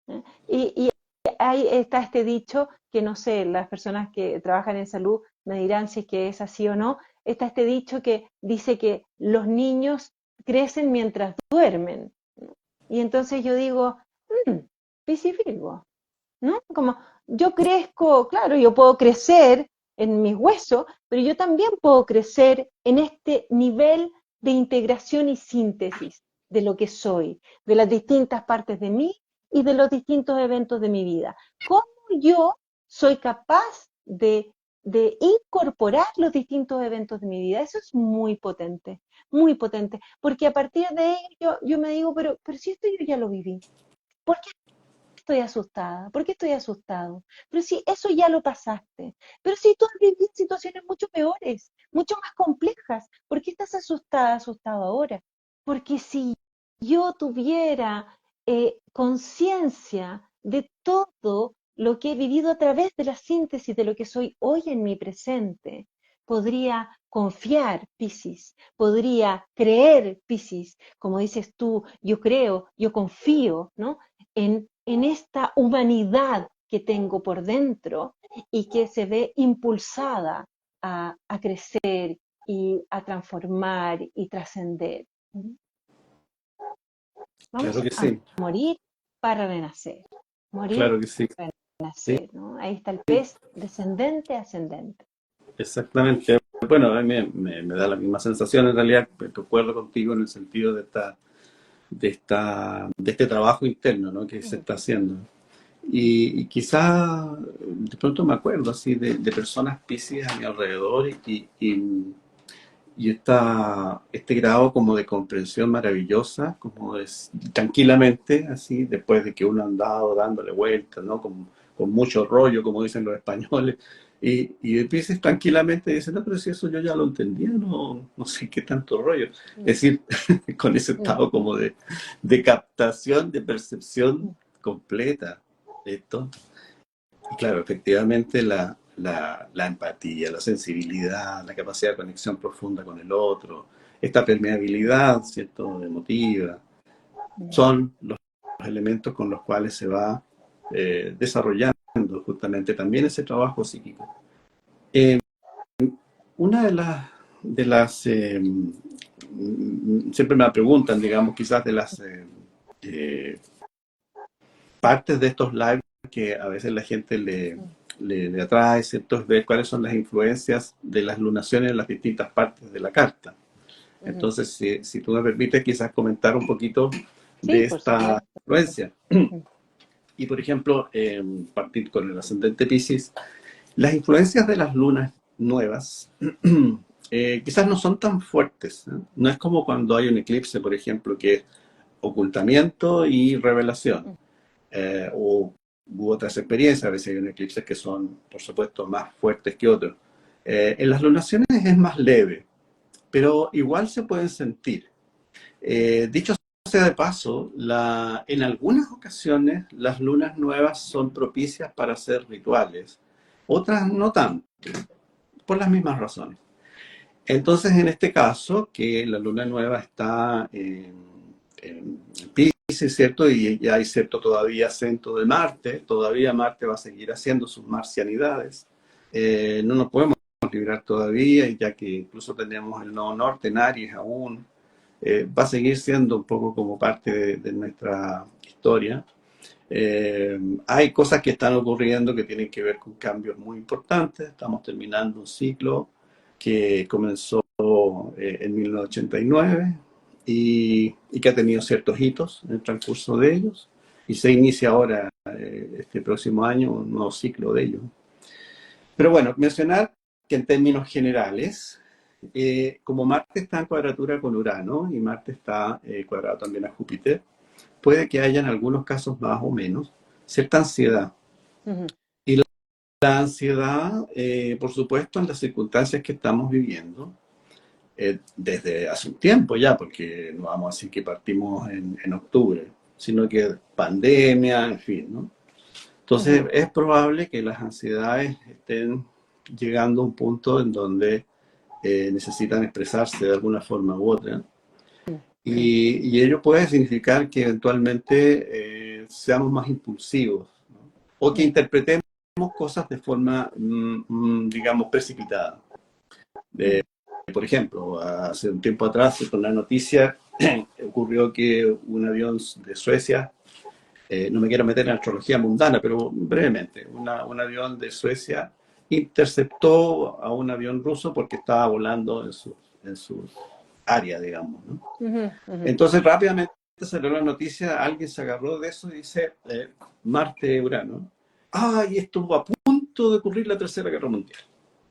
¿Eh? Y ahí está este dicho que no sé, las personas que trabajan en salud me dirán si es que es así o no. Está este dicho que dice que los niños crecen mientras duermen. Y entonces yo digo, Piscis Virgo, ¿no? Como yo crezco, claro, yo puedo crecer en mis huesos, pero yo también puedo crecer en este nivel de integración y síntesis de lo que soy, de las distintas partes de mí y de los distintos eventos de mi vida. ¿Cómo yo soy capaz de incorporar los distintos eventos de mi vida? Eso es muy potente, porque a partir de ello yo me digo, pero si esto yo ya lo viví, ¿por qué estoy asustada? ¿Por qué estoy asustado? Pero si eso ya lo pasaste, pero si tú has vivido situaciones mucho peores, mucho más complejas, ¿por qué estás asustada, asustado ahora? Porque si yo tuviera conciencia de todo lo que he vivido a través de la síntesis de lo que soy hoy en mi presente, podría confiar, Piscis, podría creer, Piscis, como dices tú, yo creo, yo confío, ¿no? En esta humanidad que tengo por dentro y que se ve impulsada a crecer y a transformar y trascender. Claro Vamos que a sí, morir para renacer, morir claro que sí. para Sí, renacer, ¿no? Ahí está el pez descendente, ascendente. exactamente. Bueno, a mí me da la misma sensación en realidad, concuerdo contigo en el sentido de este trabajo interno, ¿no? Que se está haciendo. Y quizá de pronto me acuerdo así de personas Piscis a mi alrededor y este grado como de comprensión maravillosa, como es tranquilamente, así, después de que uno ha andado dándole vueltas, ¿no? Con mucho rollo, como dicen los españoles, y empieces tranquilamente y dices, no, pero si eso yo ya lo entendía, no sé qué tanto rollo. Mm, Es decir, con ese mm, estado como de captación, de percepción mm, completa de esto. Y claro, efectivamente la empatía, la sensibilidad, la capacidad de conexión profunda con el otro, esta permeabilidad, ¿cierto?, emotiva, mm. son los elementos con los cuales se va desarrollando justamente también ese trabajo psíquico. Eh, una siempre me la preguntan, digamos, quizás de las eh, partes de estos lives que a veces la gente le atrae, ¿cierto? Es ver cuáles son las influencias de las lunaciones en las distintas partes de la carta. Ujú. Entonces, si tú me permites quizás comentar un poquito Sí, de por esta supuesto. influencia. Mm, Y por ejemplo, partir con el ascendente Pisces, las influencias de las lunas nuevas quizás no son tan fuertes, ¿eh? No es como cuando hay un eclipse, por ejemplo, que es ocultamiento y revelación. O u otras experiencias, a veces hay un eclipse que son, por supuesto, más fuertes que otros. En las lunaciones es más leve, pero igual se pueden sentir. Dicho sea de paso, en algunas ocasiones las lunas nuevas son propicias para hacer rituales, otras no tanto, por las mismas razones. Entonces, en este caso, que la luna nueva está en Pisces, ¿cierto? Y ya hay cierto todavía acento de Marte, todavía Marte va a seguir haciendo sus marcianidades. No nos podemos librar todavía, ya que incluso tenemos el nodo norte en Aries aún. Va a seguir siendo un poco como parte de nuestra historia. Hay cosas que están ocurriendo que tienen que ver con cambios muy importantes. Estamos terminando un ciclo que comenzó en 1989 y que ha tenido ciertos hitos en el transcurso de ellos. Y se inicia ahora, este próximo año, un nuevo ciclo de ellos. Pero bueno, mencionar que en términos generales, como Marte está en cuadratura con Urano y Marte está cuadrado también a Júpiter, puede que haya en algunos casos más o menos cierta ansiedad. Ujú. Y la ansiedad, por supuesto, en las circunstancias que estamos viviendo, desde hace un tiempo ya, porque no vamos a decir que partimos en octubre, sino que pandemia, en fin, ¿no? Entonces, Ujú. es probable que las ansiedades estén llegando a un punto en donde necesitan expresarse de alguna forma u otra. Y ello puede significar que eventualmente seamos más impulsivos, ¿no? O que Mm. interpretemos cosas de forma, digamos, precipitada. Mm. Por ejemplo, hace un tiempo atrás, con la noticia, ocurrió que un avión de Suecia, no me quiero meter en astrología mundana, pero brevemente, un avión de Suecia interceptó a un avión ruso porque estaba volando en su área, digamos, ¿no? Ujú. Ujú. Entonces rápidamente salió la noticia, alguien se agarró de eso y dice, Marte-Urano. Ah, y estuvo a punto de ocurrir la Tercera Guerra Mundial.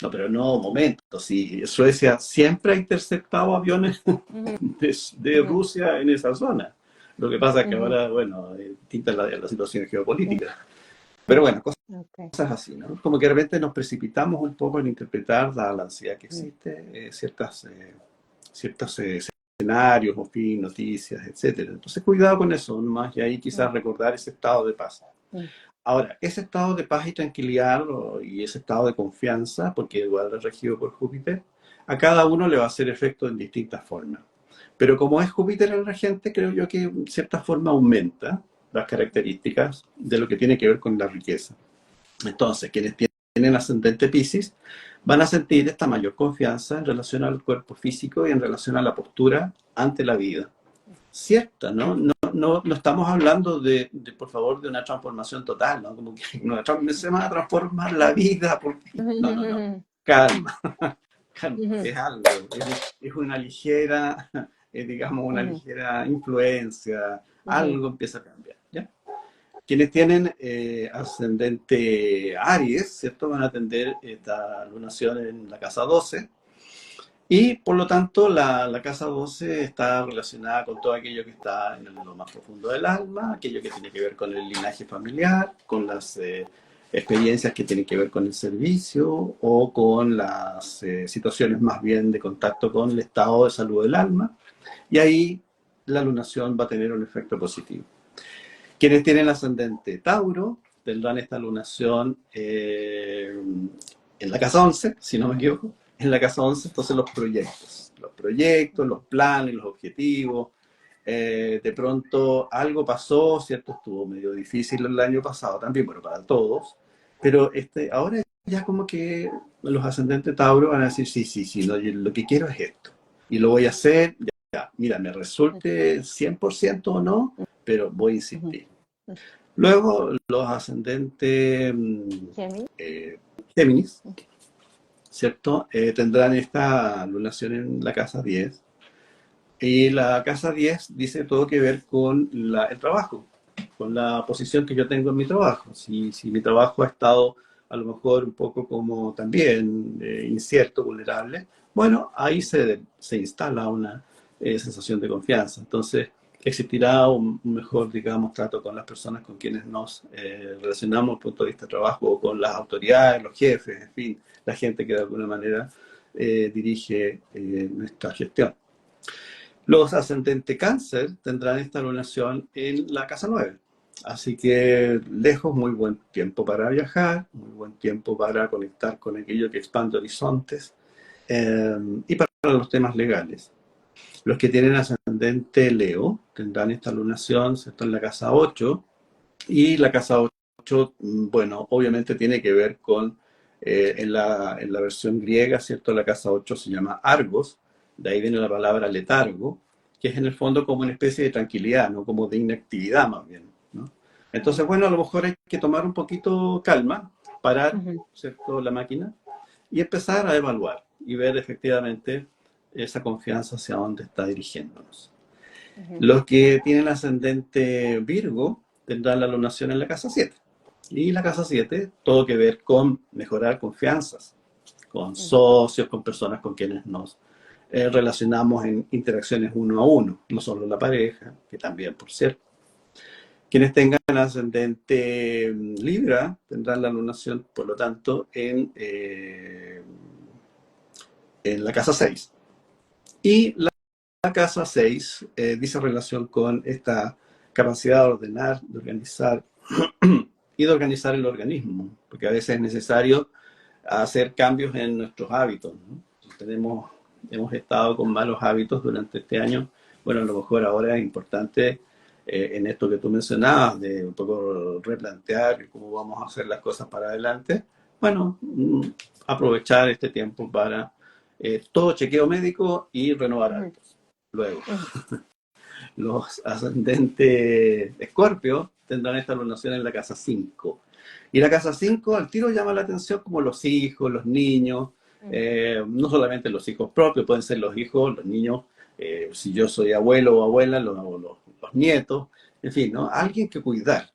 No, pero no, momento, si Suecia siempre ha interceptado aviones Ujú. de Ujú. Rusia en esa zona. Lo que pasa es que Ujú. ahora, bueno, distinta la situación Ujú. geopolítica. Pero bueno, Okay. cosas así, ¿no? Como que de repente nos precipitamos un poco en interpretar, dada la ansiedad que Mm. existe, ciertos escenarios, o fin, noticias, etcétera. Entonces, cuidado con eso, más y ahí Mm. quizás recordar ese estado de paz. Mm. Ahora, ese estado de paz y tranquilidad y ese estado de confianza, porque igual es regido por Júpiter, a cada uno le va a hacer efecto en distintas formas. Pero como es Júpiter el regente, creo yo que en cierta forma aumenta las características de lo que tiene que ver con la riqueza. Entonces, quienes tienen ascendente Piscis van a sentir esta mayor confianza en relación al cuerpo físico y en relación a la postura ante la vida. Cierta, ¿no? No estamos hablando por favor, de una transformación total, ¿no? Como que se va a transformar la vida. No, no, no. Ujú. Calma, calma. Ujú. Es algo, es una ligera, digamos, una Ujú. ligera influencia. Ujú. Algo empieza a cambiar, ¿ya? Quienes tienen ascendente Aries, ¿cierto? Van a tener esta lunación en la casa 12 y por lo tanto la casa 12 está relacionada con todo aquello que está en lo más profundo del alma, aquello que tiene que ver con el linaje familiar, con las experiencias que tienen que ver con el servicio o con las situaciones más bien de contacto con el estado de salud del alma. Y ahí la lunación va a tener un efecto positivo. Quienes tienen ascendente Tauro tendrán esta lunación en la casa 11, si no me equivoco, en la casa 11, entonces los planes, los objetivos. De pronto algo pasó, ¿cierto? Estuvo medio difícil el año pasado también, bueno, para todos, pero ahora ya como que los ascendentes Tauro van a decir, sí, sí, sí, no, lo que quiero es esto, y lo voy a hacer, ya, mira, me resulte 100% o no, pero voy a Ujú. insistir. Luego, los ascendentes Gemini. Géminis, ¿cierto? Tendrán esta lunación en la casa 10. Y la casa 10 dice todo que ver con el trabajo, con la posición que yo tengo en mi trabajo. Si mi trabajo ha estado a lo mejor un poco como también incierto, vulnerable, bueno, ahí se instala una sensación de confianza. Entonces, existirá un mejor, digamos, trato con las personas con quienes nos relacionamos desde el punto de vista de trabajo, o con las autoridades, los jefes, en fin, la gente que de alguna manera dirige nuestra gestión. Los ascendentes cáncer tendrán esta lunación en la casa 9. Así que lejos, muy buen tiempo para viajar, muy buen tiempo para conectar con aquello que expande horizontes y para los temas legales. Los que tienen ascendente Leo tendrán esta lunación, ¿cierto?, en la casa 8. Y la casa 8, bueno, obviamente tiene que ver con, en la versión griega, ¿cierto? La casa 8 se llama Argos, de ahí viene la palabra letargo, que es en el fondo como una especie de tranquilidad, ¿no? Como de inactividad más bien, ¿no? Entonces, bueno, a lo mejor hay que tomar un poquito calma, parar, Ujú, ¿cierto?, la máquina y empezar a evaluar y ver efectivamente esa confianza hacia dónde está dirigiéndonos. ujú, Los que tienen ascendente Virgo tendrán la lunación en la casa 7. Y la casa 7, todo que ver con mejorar confianzas, con ujú, socios, con personas con quienes nos relacionamos en interacciones uno a uno, no solo la pareja, que también, por cierto. Quienes tengan ascendente Libra tendrán la lunación, por lo tanto, en la casa 6. Y la casa 6 dice relación con esta capacidad de ordenar, de organizar y de organizar el organismo, porque a veces es necesario hacer cambios en nuestros hábitos, ¿no? Hemos estado con malos hábitos durante este año. Bueno, a lo mejor ahora es importante en esto que tú mencionabas, de un poco replantear cómo vamos a hacer las cosas para adelante. Bueno, aprovechar este tiempo para todo chequeo médico y renovar ujú, hábitos. Luego, ujú, los ascendentes Escorpio tendrán esta lunación en la casa 5. Y la casa 5 al tiro llama la atención como los hijos, los niños, ujú, no solamente los hijos propios, pueden ser los hijos, los niños, si yo soy abuelo o abuela, los nietos, en fin, ¿no? Alguien que cuidar.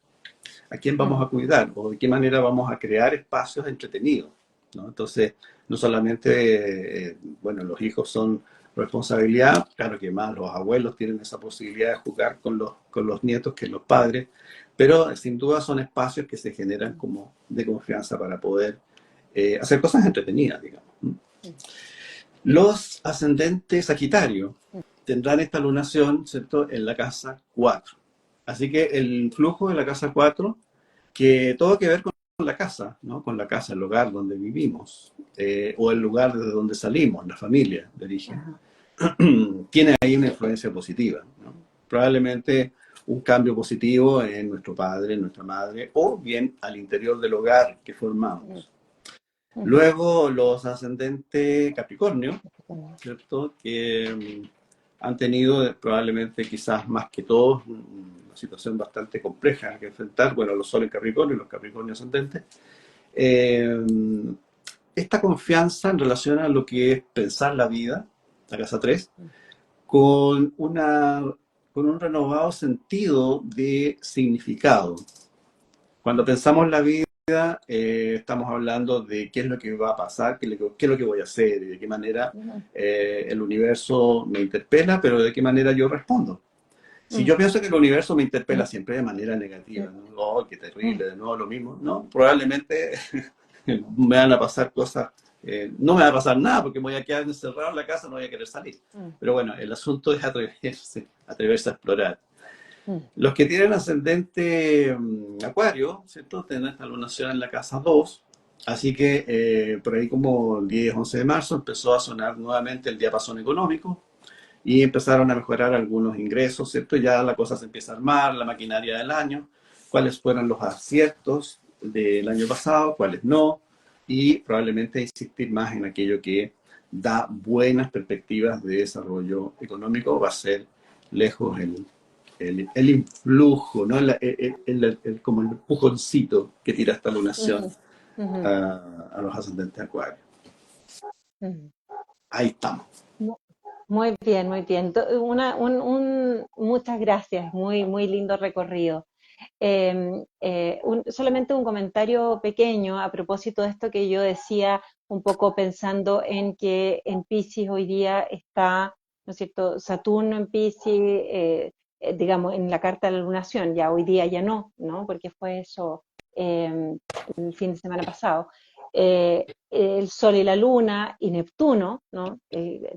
¿A quién vamos ujú, a cuidar? ¿O de qué manera vamos a crear espacios entretenidos? ¿No? Entonces, no solamente, bueno, los hijos son responsabilidad, claro que más los abuelos tienen esa posibilidad de jugar con los nietos que los padres, pero sin duda son espacios que se generan como de confianza para poder hacer cosas entretenidas, digamos. ujú, Los ascendentes Sagitario tendrán esta lunación, ¿cierto?, en la casa 4. Así que el flujo de la casa 4, que todo que ver con la casa, ¿no? Con la casa, el lugar donde vivimos, o el lugar desde donde salimos, la familia de origen, ajá, tiene ahí una influencia positiva, ¿no? Probablemente un cambio positivo en nuestro padre, en nuestra madre, o bien al interior del hogar que ujú, formamos. ujú, Luego los ascendentes Capricornio, ujú, ¿cierto? Que han tenido probablemente quizás más que todos una situación bastante compleja que enfrentar, bueno, los soles Capricornio y los Capricornio ascendentes. Eh, esta confianza en relación a lo que es pensar la vida, la casa 3 con, con un renovado sentido de significado. Cuando pensamos la vida, estamos hablando de qué es lo que va a pasar, qué es lo que voy a hacer y de qué manera ujú, el universo me interpela, pero de qué manera yo respondo. Si ujú, yo pienso que el universo me interpela siempre de manera negativa, ¿no? Oh, qué terrible, de nuevo lo mismo, ¿no? Probablemente me van a pasar cosas, no me va a pasar nada porque me voy a quedar encerrado en la casa, no voy a querer salir. ujú, Pero bueno, el asunto es atreverse a explorar. ujú, Los que tienen ascendente Acuario, ¿cierto? Tienen esta lunación en la casa 2. Así que por ahí como el 10, 11 de marzo empezó a sonar nuevamente el diapasón económico y empezaron a mejorar algunos ingresos, ¿cierto? Ya la cosa se empieza a armar, la maquinaria del año, cuáles fueron los aciertos del año pasado, cuáles no, y probablemente insistir más en aquello que da buenas perspectivas de desarrollo económico, va a ser lejos el influjo, ¿no? Como el empujoncito que tira esta lunación ujú, ujú, a los ascendentes acuarios. ujú. Ahí estamos. Mu- Muy bien, muy bien. Muchas gracias, muy, muy lindo recorrido. Solamente un comentario pequeño a propósito de esto que yo decía, un poco pensando en que en Piscis hoy día está, ¿no es cierto?, Saturno en Piscis, digamos, en la carta de la lunación, ya hoy día ya no, ¿no? Porque fue eso el fin de semana pasado. El Sol y la Luna y Neptuno, ¿no?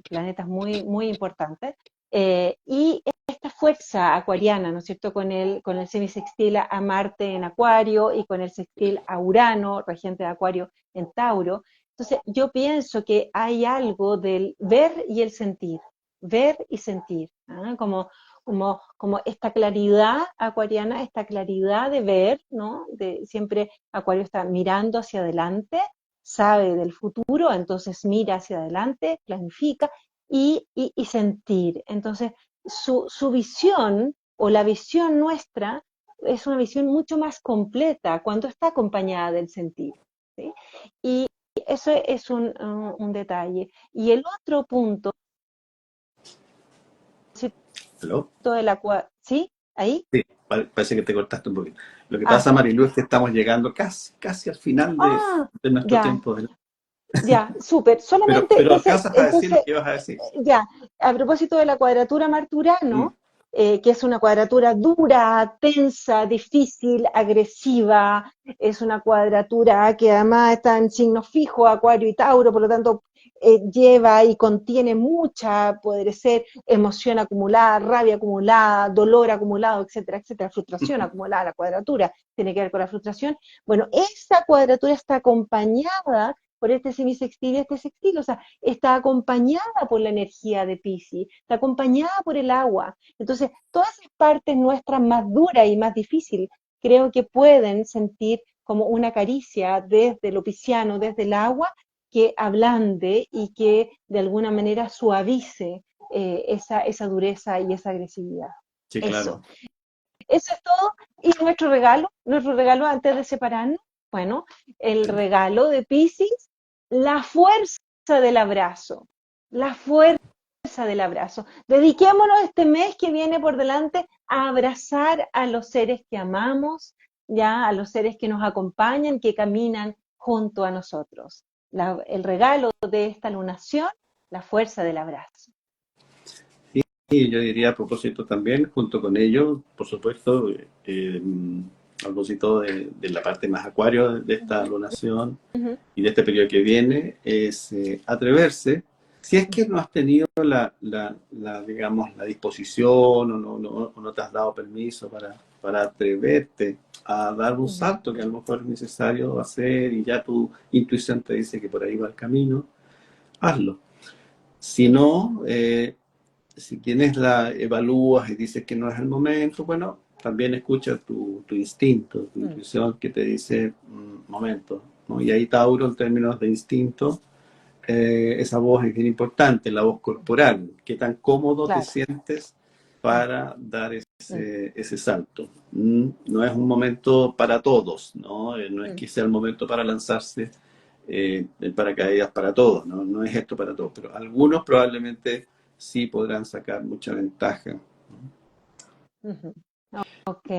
Planetas muy, muy importantes. Y esta fuerza acuariana, ¿no es cierto?, con el semisextil a Marte en Acuario y con el sextil a Urano, regente de Acuario en Tauro. Entonces, yo pienso que hay algo del ver y el sentir, ver y sentir, ¿ah? Como esta claridad acuariana, esta claridad de ver, ¿no? De, siempre Acuario está mirando hacia adelante, sabe del futuro, entonces mira hacia adelante, planifica y sentir. Entonces, su visión o la visión nuestra es una visión mucho más completa cuando está acompañada del sentir, ¿sí? Y eso es un detalle. Y el otro punto, ¿Aló? de la cual, ¿sí? ¿Ahí? Sí, parece que te cortaste un poquito. Lo que Ah, pasa, Marilu, es que estamos llegando casi, casi al final ah, de nuestro ya, tiempo. ya, súper. Solamente, Pero entonces, alcanzas a decir lo que ibas a decir. ya, a propósito de la cuadratura Mm. Marte-Urano, que es una cuadratura dura, tensa, difícil, agresiva, es una cuadratura que además está en signos fijos, Acuario y Tauro, por lo tanto lleva y contiene mucha, puede ser emoción acumulada, rabia acumulada, dolor acumulado, etcétera, etcétera, frustración acumulada, la cuadratura tiene que ver con la frustración. Bueno, esa cuadratura está acompañada por este semisextil y este sextil, o sea, está acompañada por la energía de Piscis, está acompañada por el agua. Entonces, todas esas partes nuestras más duras y más difíciles, creo que pueden sentir como una caricia desde lo pisciano, desde el agua, que ablande y que de alguna manera suavice esa dureza y esa agresividad. Sí, Eso. claro. Eso es todo. Y nuestro regalo antes de separarnos, bueno, el regalo de Piscis, la fuerza del abrazo, la fuerza del abrazo. Dediquémonos este mes que viene por delante a abrazar a los seres que amamos, ya a los seres que nos acompañan, que caminan junto a nosotros. El regalo de esta lunación, la fuerza del abrazo. Y yo diría a propósito también, junto con ello, por supuesto, a propósito de la parte más acuario de esta Ujú, lunación ujú, y de este periodo que viene, es atreverse, si es que no has tenido digamos, la disposición o no te has dado permiso para atreverte a dar un ujú, salto que a lo mejor es necesario hacer y ya tu intuición te dice que por ahí va el camino, hazlo. Si ujú, no, si tienes la evalúas y dices que no es el momento, bueno, también escucha tu instinto, tu ujú, intuición que te dice momento, ¿no? Y ahí Tauro, en términos de instinto, esa voz es bien importante, la voz corporal, qué tan cómodo te claro. sientes Mm, para dar mm, ese salto. No es un momento para todos, ¿no? No es mm. que sea el momento para lanzarse el paracaídas para todos, ¿no? No es esto para todos, pero algunos probablemente sí podrán sacar mucha ventaja. Ujú. Ok,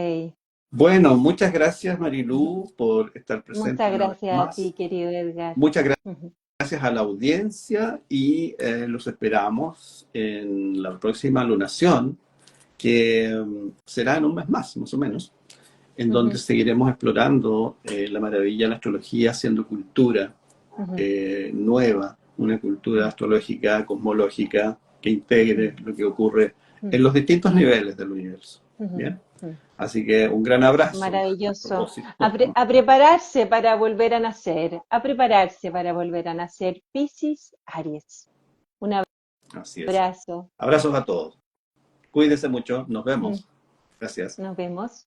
Bueno, muchas gracias Marilú por estar presente muchas una vez gracias a ti, más. querido Edgar. Muchas Ujú. gracias a la audiencia y los esperamos en la próxima lunación, que será en un mes más o menos, en donde Ujú, seguiremos explorando la maravilla de la astrología, haciendo cultura ujú, nueva, una cultura ujú, astrológica, cosmológica, que integre ujú, lo que ocurre ujú, en los distintos niveles del universo. ujú, Bien, ujú. así que un gran abrazo a Maravilloso. propósito. A prepararse para volver a nacer, a prepararse para volver a nacer. Piscis, Aries. Un Así es. abrazo. Abrazos a todos. Cuídense mucho. Nos Ujú. vemos. Gracias. Nos vemos.